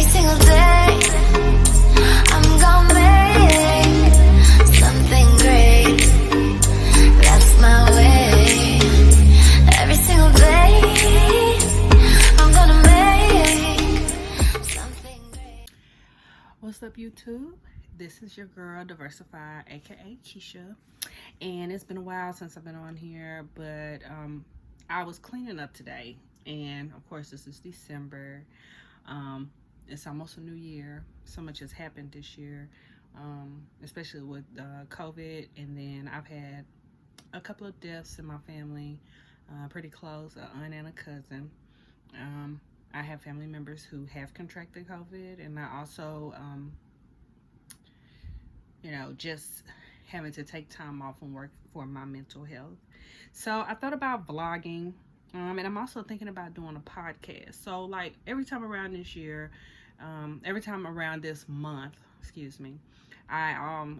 single day I'm gonna make something great. That's my way. Every single day I'm gonna make something great. What's up, YouTube? This is your girl Diversified, aka Keisha, and it's been a while since I've been on here, but I was cleaning up today, and of course this is December. It's almost a new year. So much has happened this year, especially with COVID, and then I've had a couple of deaths in my family, pretty close, an aunt and a cousin. I have family members who have contracted COVID, and I also, just having to take time off from work for my mental health. So I thought about vlogging, and I'm also thinking about doing a podcast. So, like, every time around this year, every time around this month, excuse me, I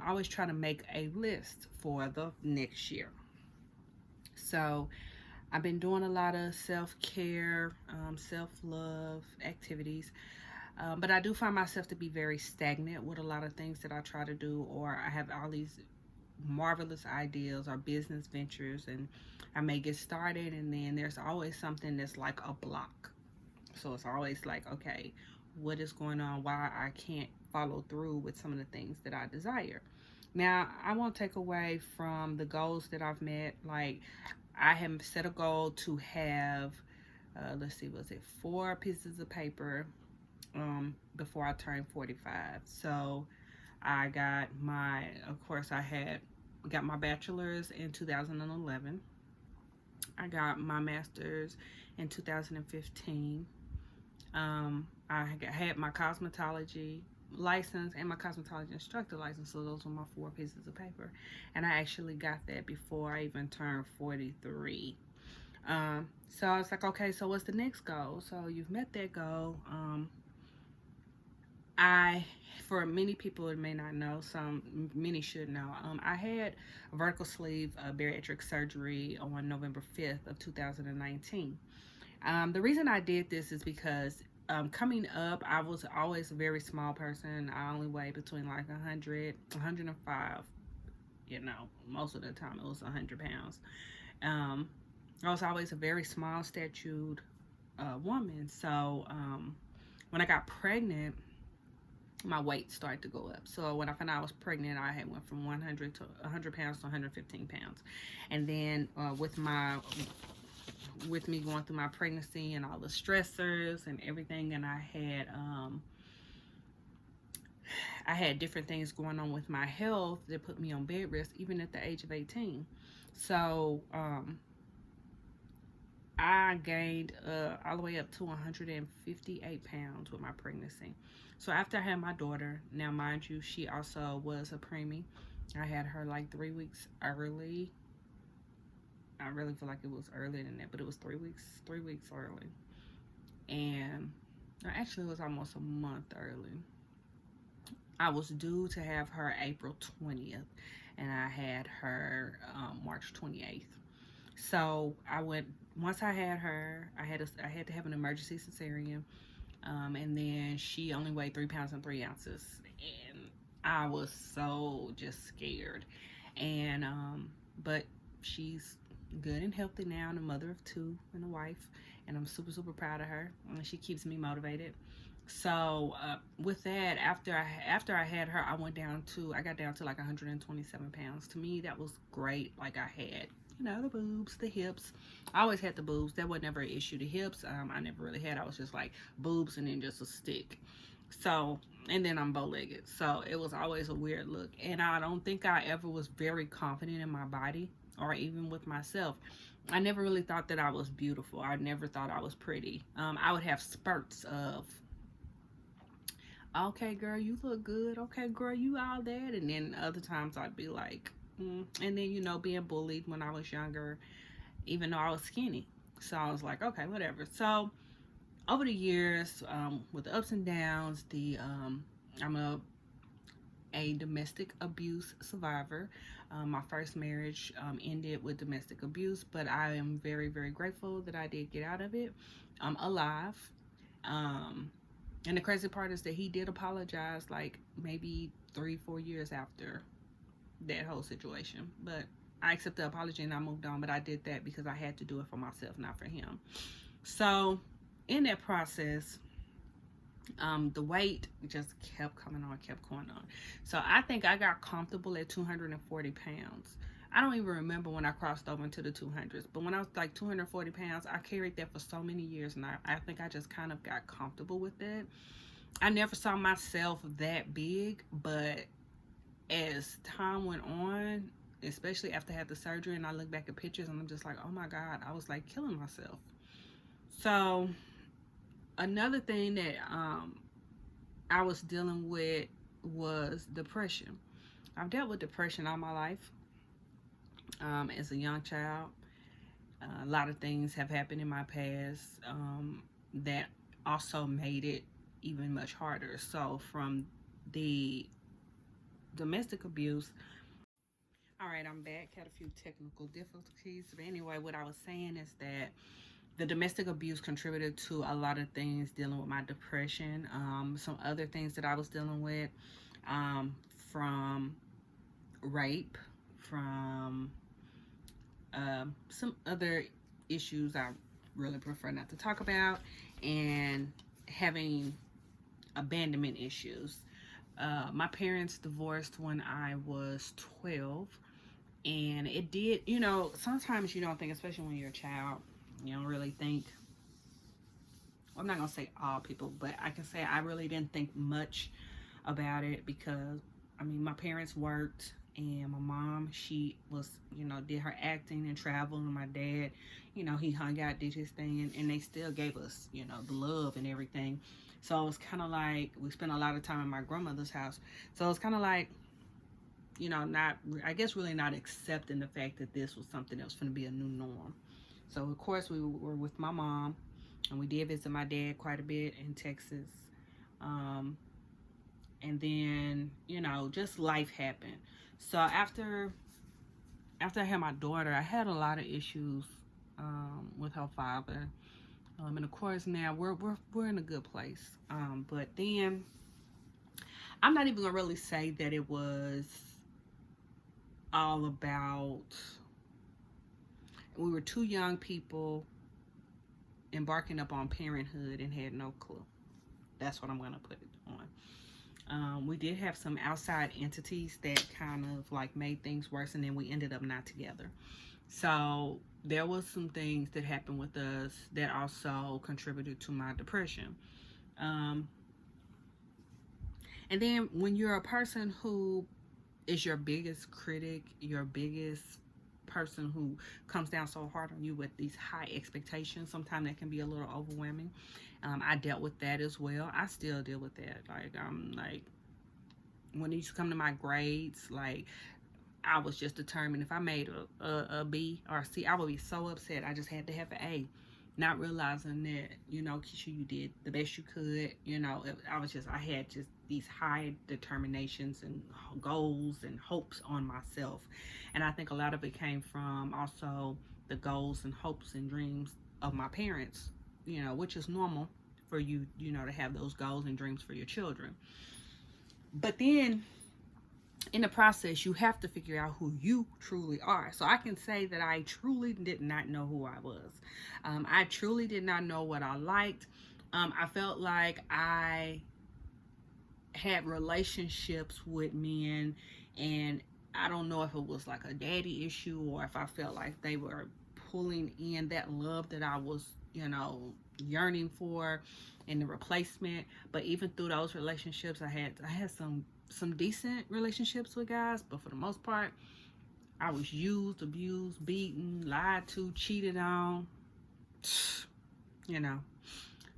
always try to make a list for the next year. So I've been doing a lot of self-care, self-love activities, but I do find myself to be very stagnant with a lot of things that I try to do, or I have all these marvelous ideas or business ventures, and I may get started, and then there's always something that's like a block. So it's always like, okay, what is going on? Why I can't follow through with some of the things that I desire. Now, I won't take away from the goals that I've met. Like, I have set a goal to have, let's see, was it 4 pieces of paper before I turned 45. So I got got my bachelor's in 2011. I got my master's in 2015. Had my cosmetology license and my cosmetology instructor license. So those were my 4 pieces of paper. And I actually got that before I even turned 43. So I was like, okay, so what's the next goal? So you've met that goal. For many people it may not know, many should know, I had a vertical sleeve bariatric surgery on November 5th of 2019. The reason I did this is because coming up, I was always a very small person. I only weighed between like 100, 105. Most of the time it was 100 pounds. I was always a very small statured woman. So when I got pregnant, my weight started to go up. So when I found out I was pregnant, I had went from 100 pounds to 115 pounds. And then with me going through my pregnancy and all the stressors and everything, and I had different things going on with my health that put me on bed rest even at the age of 18. So I gained all the way up to 158 pounds with my pregnancy. So after I had my daughter, now mind you, she also was a preemie. I had her like 3 weeks early. I really feel like it was earlier than that, but it was 3 weeks early. And actually it was almost a month early. I was due to have her April 20th, and I had her March 28th. So once I had her, I had to have an emergency cesarean. And then she only weighed 3 pounds and 3 ounces. And I was so just scared. And, but she's good and healthy now, and a mother of 2 and a wife. And I'm super, super proud of her. And she keeps me motivated. So, with that, after I had her, I got down to like 127 pounds. To me, that was great. Like, I had, the boobs, the hips. I always had the boobs. That was never an issue. The hips, I never really had. I was just like boobs and then just a stick. So, and then I'm bow-legged. So it was always a weird look. And I don't think I ever was very confident in my body or even with myself. I never really thought that I was beautiful. I never thought I was pretty. I would have spurts of, okay, girl, you look good. Okay, girl, you all that. And then other times I'd be like, and then, being bullied when I was younger, even though I was skinny. So I was like, okay, whatever. So over the years, with the ups and downs, I'm a domestic abuse survivor. My first marriage ended with domestic abuse, but I am very, very grateful that I did get out of it. I'm alive. And the crazy part is that he did apologize like maybe 3-4 years after that whole situation. But I accepted the apology and I moved on. But I did that because I had to do it for myself, not for him. So in that process, the weight just kept coming on, kept going on. So I think I got comfortable at 240 pounds. I don't even remember when I crossed over into the 200s, but when I was like 240 pounds, I carried that for so many years, and I think I just kind of got comfortable with it. I never saw myself that big, but as time went on, especially after I had the surgery, and I look back at pictures, and I'm just like, oh my God, I was like killing myself. So another thing that I was dealing with was depression. I've dealt with depression all my life. As a young child, a lot of things have happened in my past that also made it even much harder. So from the domestic abuse, all right, I'm back. Had a few technical difficulties. But anyway, what I was saying is that the domestic abuse contributed to a lot of things dealing with my depression. Some other things that I was dealing with, from rape, from some other issues I really prefer not to talk about, and having abandonment issues. My parents divorced when I was 12, and it did, sometimes you don't think, especially when you're a child, you don't really think. I'm not gonna say all people, but I can say I really didn't think much about it because, I mean, my parents worked, and my mom, she was, did her acting and travel, and my dad, he hung out, did his thing, and they still gave us, the love and everything. So it was kind of like we spent a lot of time in my grandmother's house. So it was kind of like, not, I guess, really not accepting the fact that this was something that was going to be a new norm. So of course we were with my mom, and we did visit my dad quite a bit in Texas. And then, just life happened. So after I had my daughter, I had a lot of issues with her father. And of course now we're in a good place. But then I'm not even gonna really say that it was all about, we were two young people embarking up on parenthood and had no clue. That's what I'm gonna put it on. We did have some outside entities that kind of like made things worse, and then we ended up not together. So there was some things that happened with us that also contributed to my depression. And then when you're a person who is your biggest critic, your biggest person who comes down so hard on you with these high expectations, sometimes that can be a little overwhelming. I dealt with that as well. I still deal with that. Like when it used to come to my grades, like I was just determined if I made a B or a C, I would be so upset. I just had to have an A, not realizing that, Keisha, you did the best you could. I had just these high determinations and goals and hopes on myself. And I think a lot of it came from also the goals and hopes and dreams of my parents, which is normal for you, to have those goals and dreams for your children. But then in the process, you have to figure out who you truly are. So I can say that I truly did not know who I was. I truly did not know what I liked. I felt like I had relationships with men, and I don't know if it was like a daddy issue or if I felt like they were pulling in that love that I was, yearning for in the replacement. But even through those relationships, I had some decent relationships with guys, but for the most part, I was used, abused, beaten, lied to, cheated on,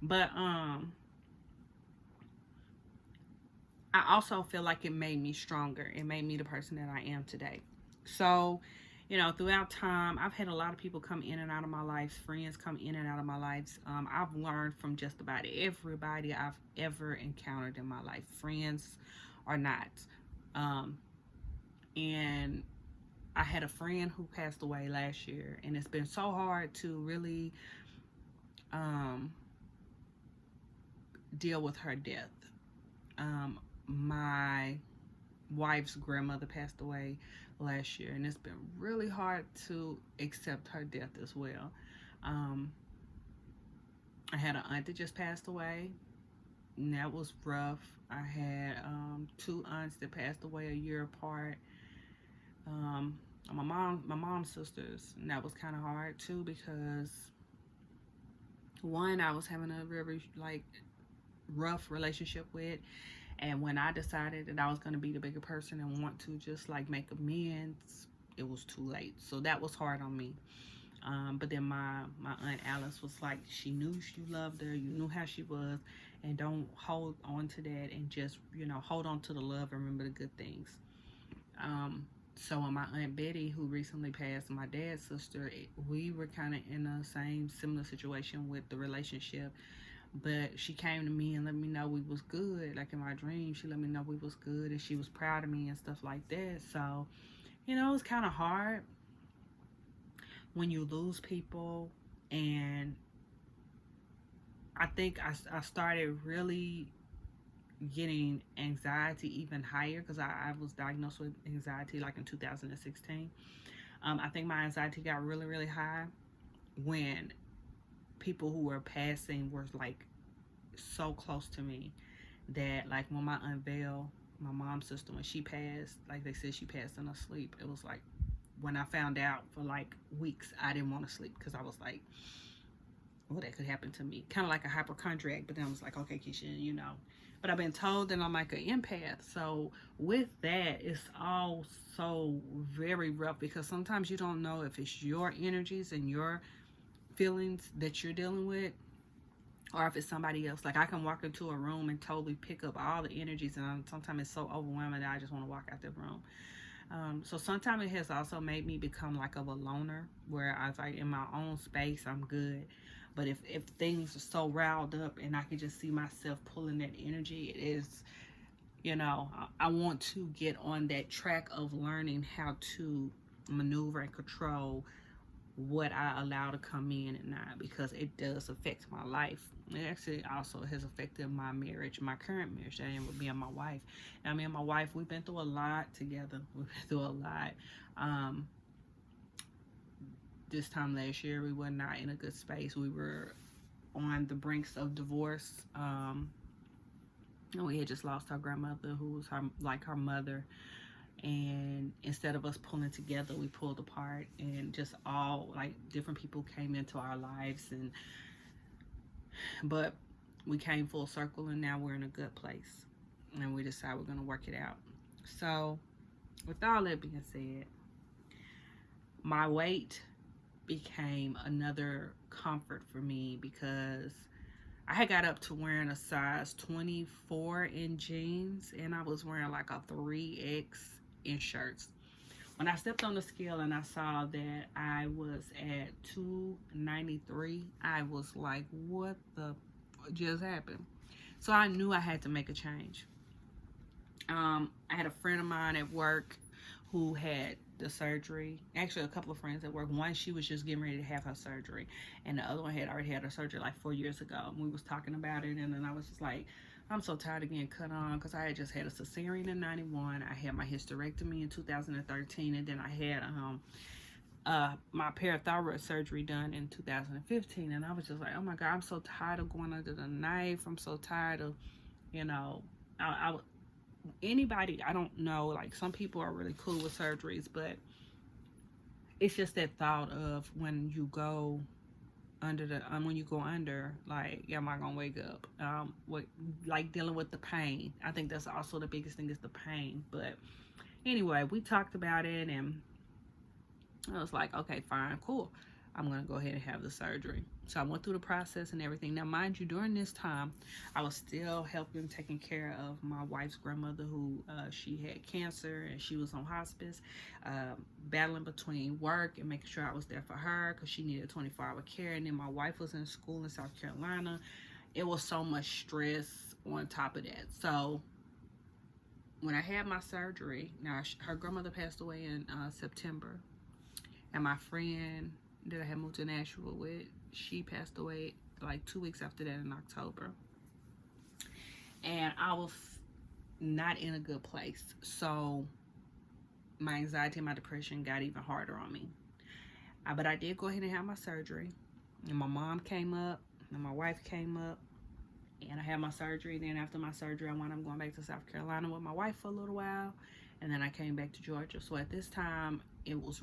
But I also feel like it made me stronger. It made me the person that I am today. So, throughout time, I've had a lot of people come in and out of my life, friends come in and out of my life. I've learned from just about everybody I've ever encountered in my life, friends or not. And I had a friend who passed away last year, and it's been so hard to really deal with her death. My wife's grandmother passed away last year, and it's been really hard to accept her death as well. I had an aunt that just passed away, and that was rough. I had 2 aunts that passed away a year apart. My mom's sisters, and that was kind of hard too, because one, I was having a very like rough relationship with, and when I decided that I was going to be the bigger person and want to just like make amends, it was too late. So that was hard on me. But then my aunt Alice was like, she knew you loved her, you knew how she was, and don't hold on to that, and just, you know, hold on to the love and remember the good things. So when my Aunt Betty, who recently passed, my dad's sister, we were kind of in a similar situation with the relationship. But she came to me and let me know we was good. Like in my dream, she let me know we was good, and she was proud of me and stuff like that. So, you know, it's kind of hard when you lose people. And I think I started really getting anxiety even higher, because I was diagnosed with anxiety like in 2016. I think my anxiety got really, really high when people who were passing were like so close to me, that like when my Aunt Val, my mom's sister, when she passed, like they said she passed in her sleep, it was like when I found out, for like weeks I didn't want to sleep, because I was like, well, that could happen to me, kind of like a hypochondriac. But then I was like, okay, Keisha, you know, but I've been told that I'm like an empath. So with that, it's all so very rough, because sometimes you don't know if it's your energies and your feelings that you're dealing with, or if it's somebody else. Like I can walk into a room and totally pick up all the energies, and sometimes it's so overwhelming that I just want to walk out the room. So sometimes it has also made me become like of a loner, where I was like, in my own space, I'm good. But if things are so riled up and I can just see myself pulling that energy, it is, you know, I want to get on that track of learning how to maneuver and control what I allow to come in and not, because it does affect my life. It actually also has affected my marriage, my current marriage that I am with me and my wife. Now, me and my wife, we've been through a lot together. We've been through a lot. This time last year, we were not in a good space. We were on the brinks of divorce. And we had just lost our grandmother, who was her mother. And instead of us pulling together, we pulled apart, and just all like different people came into our lives, but we came full circle, and now we're in a good place, and we decided we're going to work it out. So with all that being said, my weight became another comfort for me, because I had got up to wearing a size 24 in jeans, and I was wearing like a 3X in shirts. When I stepped on the scale and I saw that I was at 293, I was like, what the just happened? So I knew I had to make a change. I had a friend of mine at work who had the surgery. Actually, a couple of friends at work. One, she was just getting ready to have her surgery, and the other one had already had her surgery like 4 years ago. And we was talking about it, and then I was just like, I'm so tired of getting cut on, because I had just had a cesarean in 91. I had my hysterectomy in 2013, and then I had my parathyroid surgery done in 2015. And I was just like, oh my God, I'm so tired of going under the knife. I'm so tired of, you know, anybody, I don't know, like some people are really cool with surgeries, but it's just that thought of when you go under, like, am I gonna wake up? What, like dealing with the pain. I think that's also the biggest thing, is the pain. But anyway, we talked about it, and I was like, okay, fine, cool, I'm gonna go ahead and have the surgery. So I went through the process and everything. Now, mind you, during this time, I was still helping taking care of my wife's grandmother, who she had cancer, and she was on hospice, battling between work and making sure I was there for her, because she needed 24-hour care. And then my wife was in school in South Carolina. It was so much stress on top of that. So when I had my surgery, now her grandmother passed away in September, and my friend that I had moved to Nashville with, she passed away like 2 weeks after that in October. and I was not in a good place. So my anxiety and my depression got even harder on me. But I did go ahead and have my surgery, and my mom came up, and my wife came up, and I had my surgery. Then after my surgery, I wound up going back to South Carolina with my wife for a little while, and then I came back to Georgia. So at this time, it was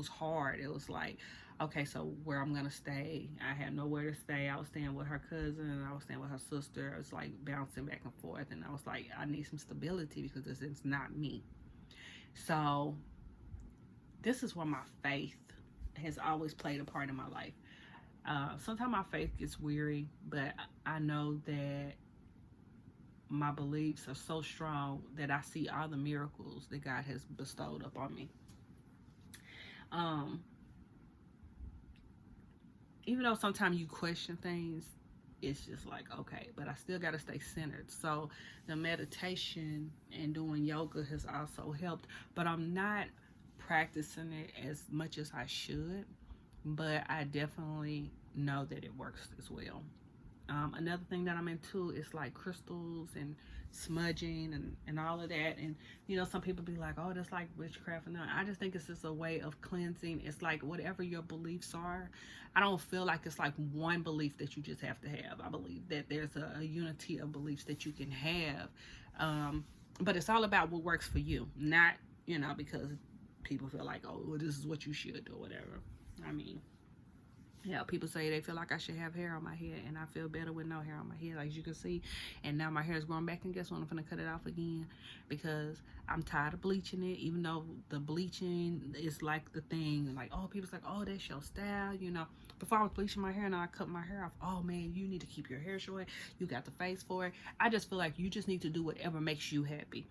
hard. It was like, okay, so where I'm gonna stay? I had nowhere to stay. I was staying with her cousin, I was staying with her sister. I was like bouncing back and forth, and I was like, I need some stability because this is not me. So this is where my faith has always played a part in my life. Sometimes my faith gets weary, but I know that my beliefs are so strong that I see all the miracles that God has bestowed upon me. Even though sometimes you question things, it's just like, okay, but I still got to stay centered. So the meditation and doing yoga has also helped, but I'm not practicing it as much as I should, but I definitely know that it works as well. Another thing that I'm into is like crystals and smudging and all of that. And some people be like, oh, that's like witchcraft. And I just think it's just a way of cleansing. It's like whatever your beliefs are. I don't feel like it's like one belief that you just have to have. I believe that there's a unity of beliefs that you can have, but it's all about what works for you, not because people feel like, oh, well, this is what you should do or whatever. I mean, people say they feel like I should have hair on my head, and I feel better with no hair on my head, like you can see. And now my hair is growing back, and guess what? I'm gonna cut it off again because I'm tired of bleaching it. Even though the bleaching is like the thing, like, oh, people's like, oh, that's your style, Before I was bleaching my hair, and I cut my hair off. Oh man, you need to keep your hair short. You got the face for it. I just feel like you just need to do whatever makes you happy.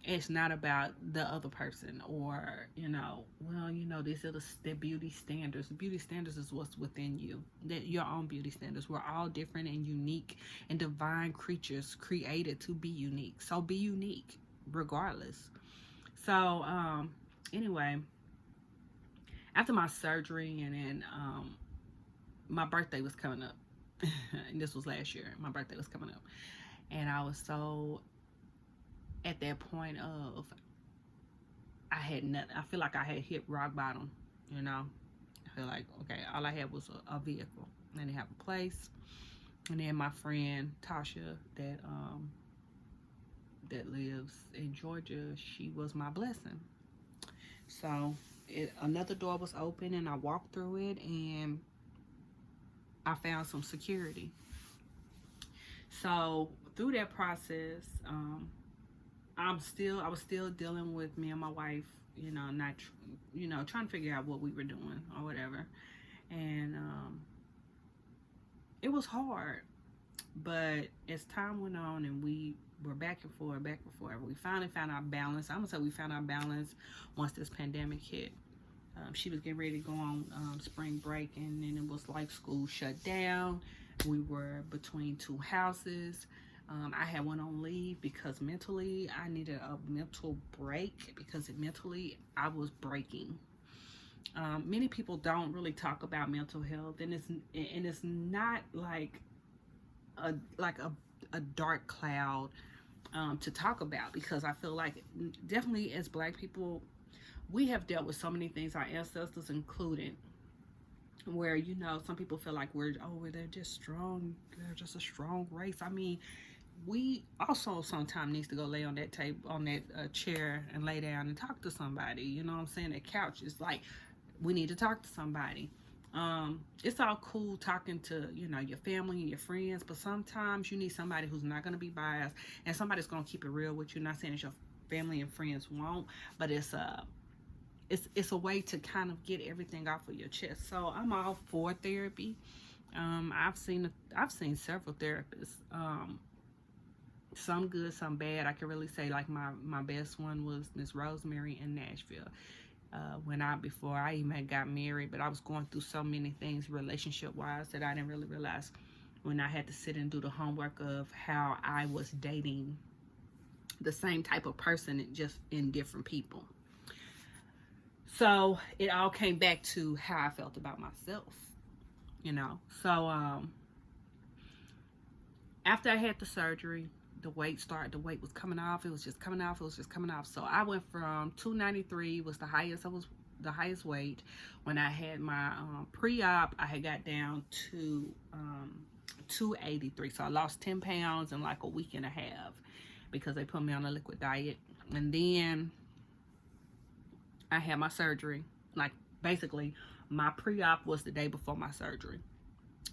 It's not about the other person or, these are the beauty standards. The beauty standards is what's within you, that your own beauty standards. We're all different and unique and divine creatures created to be unique. So be unique regardless. So, anyway, after my surgery and then, my birthday was coming up. And this was last year. My birthday was coming up. And I was so at that point of I had nothing. I feel like I had hit rock bottom, I feel like, okay, all I had was a vehicle. I didn't have a place. And then my friend Tasha that lives in Georgia, she was my blessing. So another door was open, and I walked through it, and I found some security. So through that process, I was still dealing with me and my wife, trying to figure out what we were doing or whatever. And it was hard. But as time went on and we were back and forth, we finally found our balance. I'm going to say we found our balance once this pandemic hit. She was getting ready to go on spring break, and then it was like school shut down. We were between two houses. I had went on leave because mentally I needed a mental break because mentally I was breaking. Many people don't really talk about mental health, and it's not like a dark cloud to talk about, because I feel like definitely as Black people, we have dealt with so many things, our ancestors included, where some people feel like they're just strong, they're just a strong race. I mean, we also sometimes needs to go lay on that table, on that chair, and lay down and talk to somebody. You know what I'm saying? That couch is like, we need to talk to somebody. It's all cool talking to your family and your friends, but sometimes you need somebody who's not going to be biased, and somebody's going to keep it real with you. Not saying that your family and friends won't, but it's a way to kind of get everything off of your chest. So I'm all for therapy. I've seen several therapists. Some good, some bad. I can really say like my best one was Miss Rosemary in Nashville. Before I even got married, but I was going through so many things relationship wise that I didn't really realize when I had to sit and do the homework of how I was dating the same type of person, just in different people. So it all came back to how I felt about myself, So after I had the surgery, the weight was coming off. It was just coming off. It was just coming off. So I went from 293 was the highest weight. When I had my pre-op, I had got down to 283. So I lost 10 pounds in like a week and a half because they put me on a liquid diet. And then I had my surgery. Like, basically, my pre-op was the day before my surgery.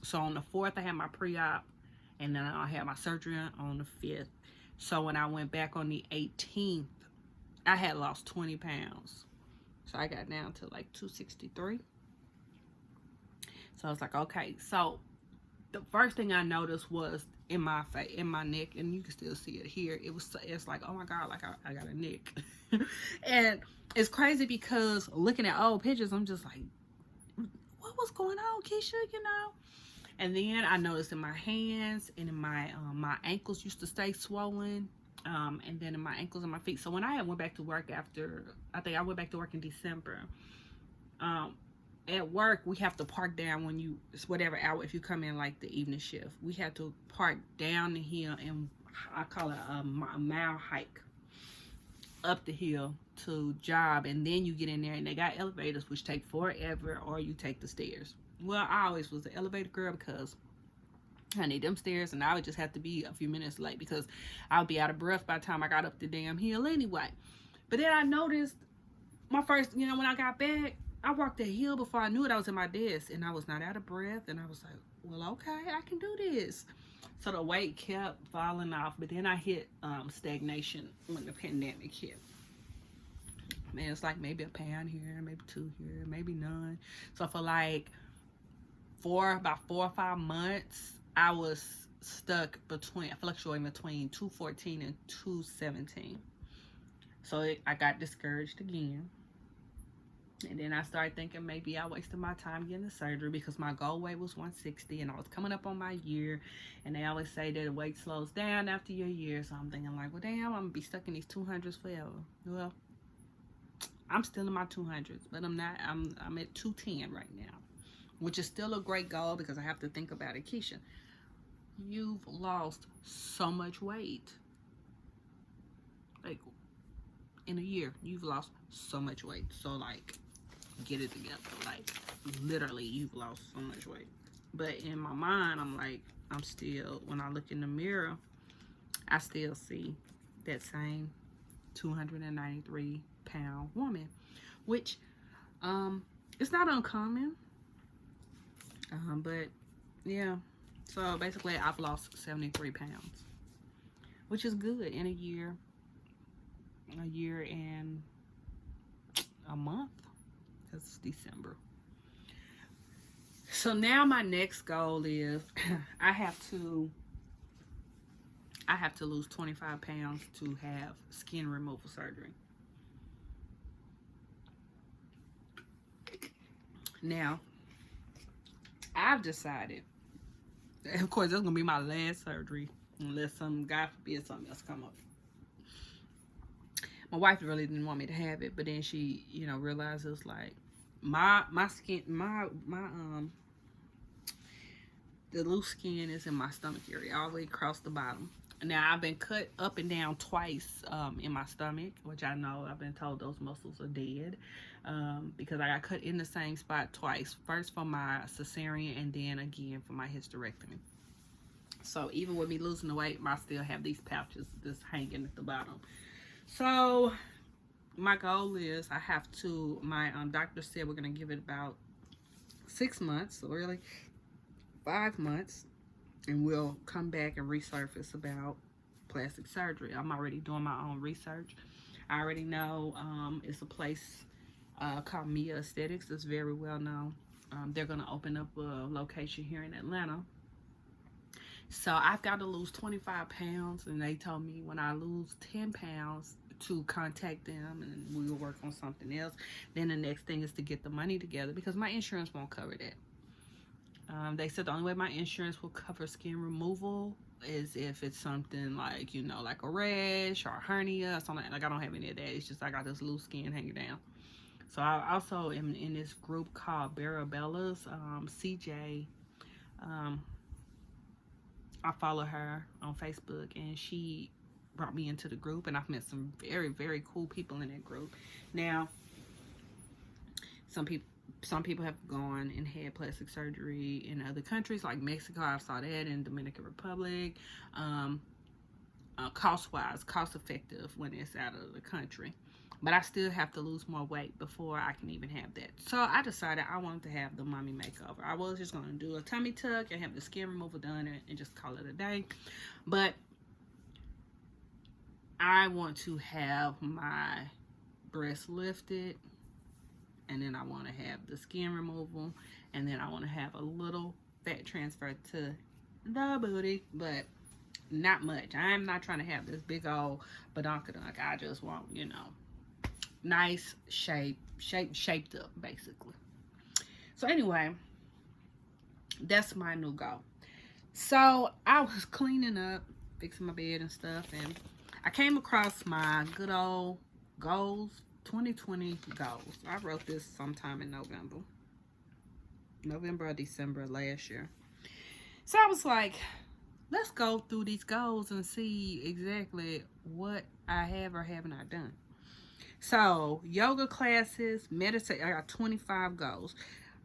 So on the 4th, I had my pre-op, and then I had my surgery on the 5th. So when I went back on the 18th, I had lost 20 pounds. So I got down to like 263. So I was like, okay. So the first thing I noticed was in my face, in my neck, and you can still see it here. It's like, oh my God, like I got a neck. And it's crazy because looking at old pictures, I'm just like, what was going on, Keisha, you know? And then I noticed in my hands and in my ankles used to stay swollen. And then in my ankles and my feet. So when I went back to work I think I went back to work in December. At work, we have to park down it's whatever hour, if you come in like the evening shift. We have to park down the hill, and I call it a mile hike up the hill to job. And then you get in there, and they got elevators, which take forever, or you take the stairs. Well, I always was the elevator girl because I need them stairs, and I would just have to be a few minutes late because I would be out of breath by the time I got up the damn hill anyway. But then I noticed my first, when I got back, I walked the hill before I knew it. I was in my desk, and I was not out of breath, and I was like, well, okay, I can do this. So the weight kept falling off, but then I hit stagnation when the pandemic hit. Man, it's like maybe a pound here, maybe 2 here, maybe none. So for like about 4 or 5 months, I was fluctuating between 214 and 217. So I got discouraged again. And then I started thinking maybe I wasted my time getting the surgery because my goal weight was 160 and I was coming up on my year. And they always say that the weight slows down after your year. So I'm thinking like, well, damn, I'm going to be stuck in these 200s forever. Well, I'm still in my 200s, but I'm not. I'm at 210 right now, which is still a great goal because I have to think about it. Keisha, you've lost so much weight. Like, in a year, you've lost so much weight. So, like, get it together. Like, literally, you've lost so much weight. But in my mind, I'm like, I'm still, when I look in the mirror, I still see that same 293-pound woman, which it's not uncommon. But yeah, so basically I've lost 73 pounds, which is good in a year and a month, because it's December. So now my next goal is I have to lose 25 pounds to have skin removal surgery. Now, I've decided, of course, this is going to be my last surgery unless God forbid, something else come up. My wife really didn't want me to have it, but then she, realized it was like my skin, the loose skin is in my stomach area, all the way across the bottom. Now, I've been cut up and down twice in my stomach, which I know I've been told those muscles are dead because I got cut in the same spot twice. First for my cesarean and then again for my hysterectomy. So even with me losing the weight, I still have these pouches just hanging at the bottom. So my goal is my doctor said we're going to give it about 6 months, so really 5 months. And we'll come back and resurface about plastic surgery. I'm already doing my own research. I already know it's a place called Mia Aesthetics. It's very well known. They're going to open up a location here in Atlanta. So I've got to lose 25 pounds. And they told me when I lose 10 pounds to contact them and we will work on something else. Then the next thing is to get the money together because my insurance won't cover that. They said the only way my insurance will cover skin removal is if it's something like, like a rash or a hernia or something. Like, I don't have any of that. It's just I got this loose skin hanging down. So I also am in this group called Barabella's. CJ I follow her on Facebook, and she brought me into the group, and I've met some very, very cool people in that group. Now, some people have gone and had plastic surgery in other countries like Mexico. I saw that in Dominican Republic. Cost-wise, cost-effective when it's out of the country. But I still have to lose more weight before I can even have that. So I decided I wanted to have the mommy makeover. I was just going to do a tummy tuck and have the skin removal done and just call it a day. But I want to have my breasts lifted, and then I want to have the skin removal, and then I want to have a little fat transfer to the booty, but not much. I'm not trying to have this big old badonkadunk. I just want, you know, nice shaped up, basically. So anyway, that's my new goal. So I was cleaning up, fixing my bed and stuff, and I came across my good old goals, 2020 goals. I wrote this sometime in November or December last year. So I was like, let's go through these goals and see exactly what I have or have not done. So, yoga classes, meditation. I got 25 goals.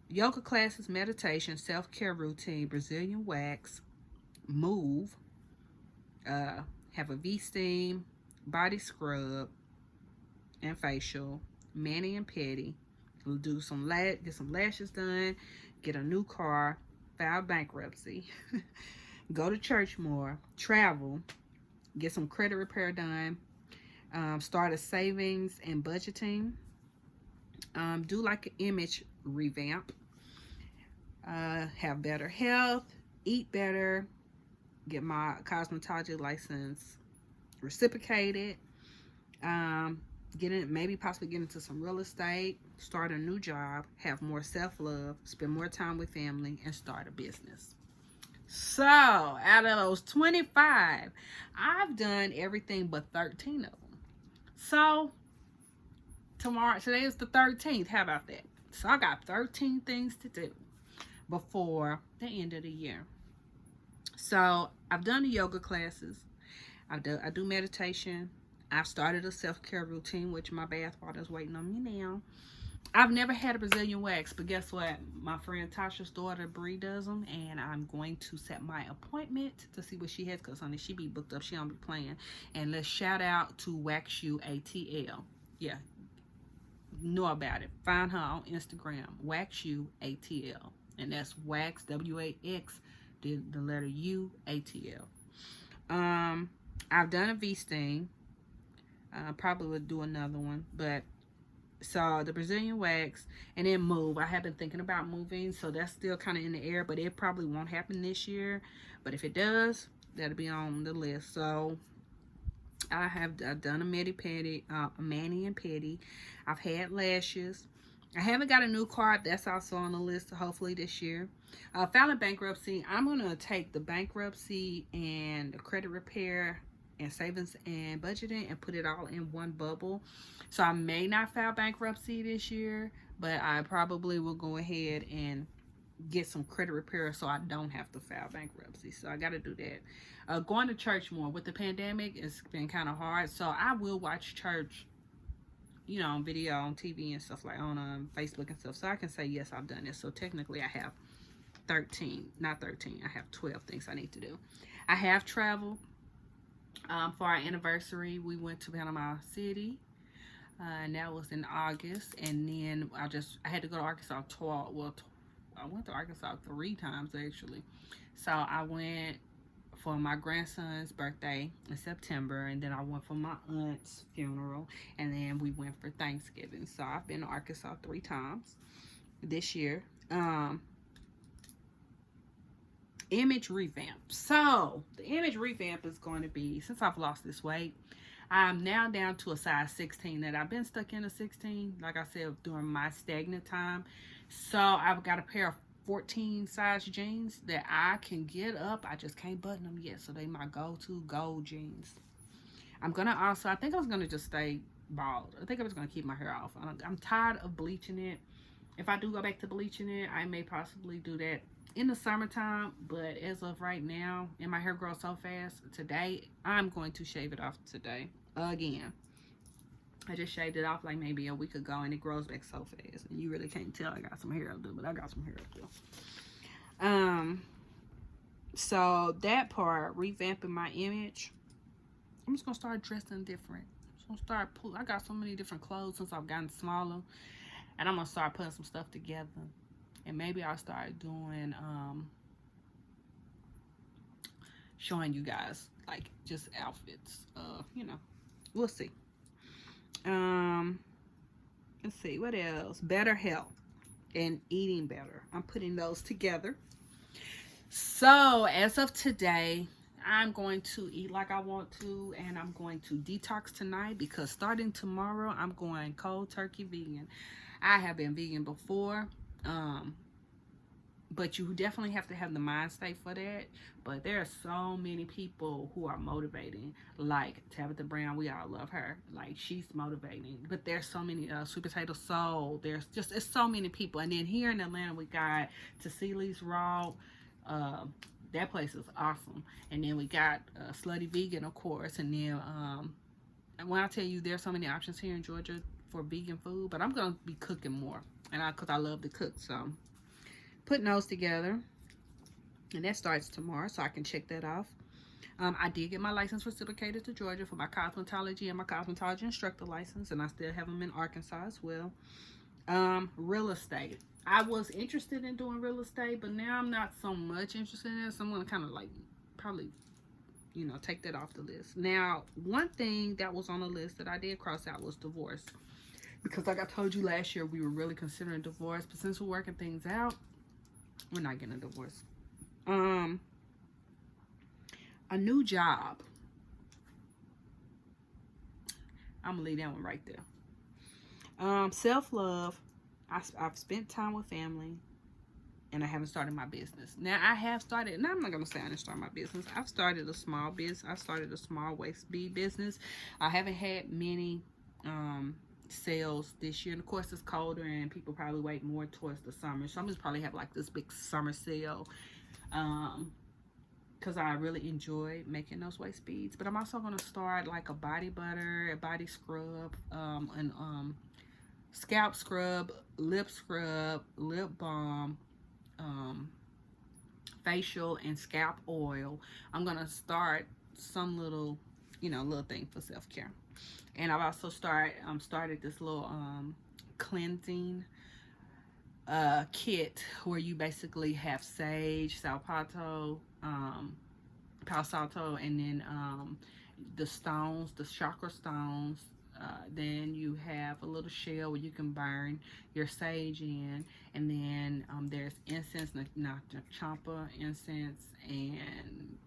Yoga classes, meditation, self-care routine, Brazilian wax, move, have a V-steam, body scrub, and facial, mani and pedi. We'll do some get some lashes done, get a new car, file bankruptcy, go to church more, travel, get some credit repair done, start a savings and budgeting, do like an image revamp, have better health, eat better, get my cosmetology license reciprocated, possibly get into some real estate, start a new job, have more self-love, spend more time with family, and start a business. So, out of those 25, I've done everything but 13 of them. So, today is the 13th. How about that? So, I got 13 things to do before the end of the year. So, I've done the yoga classes. I do meditation. I've started a self-care routine, which my bath water is waiting on me now. I've never had a Brazilian wax, but guess what? My friend Tasha's daughter, Bree, does them, and I'm going to set my appointment to see what she has, because, honey, she be booked up. She don't be playing. And let's shout out to Wax You ATL. Yeah, know about it. Find her on Instagram, Wax You ATL. And that's wax, W-A-X, the letter U, ATL. I've done a V-sting. Probably would do another one, but so the Brazilian wax, and then move. I have been thinking about moving, so that's still kind of in the air, but it probably won't happen this year. But if it does, that'll be on the list. So I've done a mani and pedi. I've had lashes. I haven't got a new card. That's also on the list, hopefully this year. Filing bankruptcy. I'm going to take the bankruptcy and the credit repair and savings and budgeting and put it all in one bubble. So I may not file bankruptcy this year, but I probably will go ahead and get some credit repair so I don't have to file bankruptcy. So I got to do that. Going to church more. With the pandemic, it's been kind of hard. So I will watch church, you know, on video, on TV and stuff, like on Facebook and stuff. So I can say, yes, I've done this. So technically I have 13, not 13. I have 12 things I need to do. I have traveled. For our anniversary, we went to Panama City, and that was in August. And then I had to go to Arkansas I went to Arkansas 3 times actually. So I went for my grandson's birthday in September, and then I went for my aunt's funeral, and then we went for Thanksgiving. So I've been to Arkansas 3 times this year. Image revamp. So the image revamp is going to be, since I've lost this weight, I'm now down to a size 16 that I've been stuck in a 16, like I said, during my stagnant time. So I've got a pair of 14 size jeans that I can get up. I just can't button them yet. So they my go-to gold jeans. I'm going to also, I think I was going to just stay bald. I think I was going to keep my hair off. I'm tired of bleaching it. If I do go back to bleaching it, I may possibly do that in the summertime, but as of right now, and my hair grows so fast, today I'm going to shave it off today again. I just shaved it off like maybe a week ago, and it grows back so fast, and you really can't tell I got some hair up there, but I got some hair up there. So that part, revamping my image, I'm just gonna start dressing different. I'm just gonna start I got so many different clothes since I've gotten smaller, and I'm gonna start putting some stuff together. And maybe I'll start doing showing you guys like just outfits. You know, we'll see. Let's see what else. Better health and eating better. I'm putting those together. So as of today, I'm going to eat like I want to, and I'm going to detox tonight, because starting tomorrow I'm going cold turkey vegan. I have been vegan before, but you definitely have to have the mind state for that. But there are so many people who are motivating, like Tabitha Brown. We all love her, like she's motivating. But there's so many, Sweet Potato Soul, it's so many people. And then here in Atlanta we got Cecili's Raw. That place is awesome. And then we got Slutty Vegan, of course. And then when I tell you, there's so many options here in Georgia for vegan food, but I'm gonna be cooking more, and because I love to cook, so putting those together. And that starts tomorrow, so I can check that off. I did get my license reciprocated to Georgia for my cosmetology and my cosmetology instructor license, and I still have them in Arkansas as well. Real estate. I was interested in doing real estate, but now I'm not so much interested in it, so I'm going to kind of like probably, you know, take that off the list. Now, one thing that was on the list that I did cross out was divorce, because like I told you last year, we were really considering divorce, but since we're working things out, we're not getting a divorce. A new job. I'm gonna leave that one right there. Self-love. I've spent time with family, and I haven't started my business. Now I have started, now I'm not gonna say I didn't start my business. I've started a small business. I started a small waist bead business. I haven't had many sales this year, and of course it's colder and people probably wait more towards the summer, so I'm just probably have like this big summer sale, because I really enjoy making those waist beads. But I'm also going to start like a body butter, a body scrub, and scalp scrub, lip balm, facial and scalp oil. I'm going to start some little, you know, little thing for self-care. And I've also started this little cleansing kit, where you basically have sage, salpato, palo santo, and then the stones, the chakra stones. Then you have a little shell where you can burn your sage in, and then there's incense, champa incense, and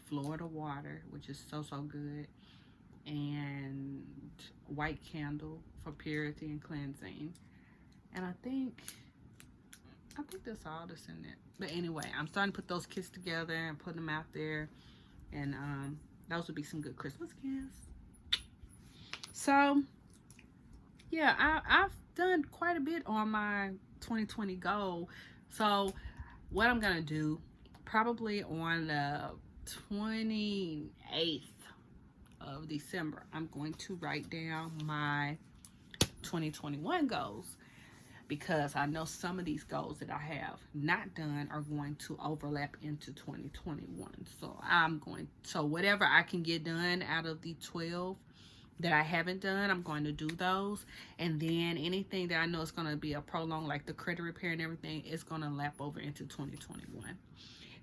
Florida water, which is so good, and white candle for purity and cleansing. And I think that's all that's in it. But anyway, I'm starting to put those kits together and put them out there, and those would be some good Christmas gifts. So yeah, I've done quite a bit on my 2020 goal. So what I'm gonna do, probably on the 28th of December, I'm going to write down my 2021 goals, because I know some of these goals that I have not done are going to overlap into 2021. So whatever I can get done out of the 12 that I haven't done, I'm going to do those. And then anything that I know is going to be a prolonged, like the credit repair and everything, is going to lap over into 2021.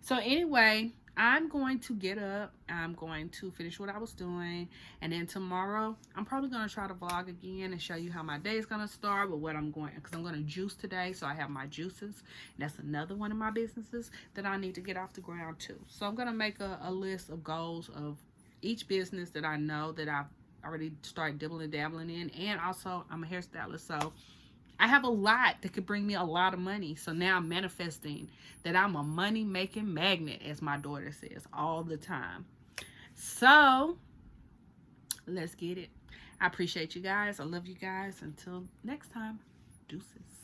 So anyway, I'm going to get up. I'm going to finish what I was doing. And then tomorrow, I'm probably going to try to vlog again and show you how my day is going to start with what I'm going, because I'm going to juice today. So I have my juices. That's another one of my businesses that I need to get off the ground too. So I'm going to make a list of goals of each business that I know that I've already started dabbling in. And also, I'm a hairstylist, so I have a lot that could bring me a lot of money. So now I'm manifesting that I'm a money-making magnet, as my daughter says all the time. So let's get it. I appreciate you guys. I love you guys. Until next time, deuces.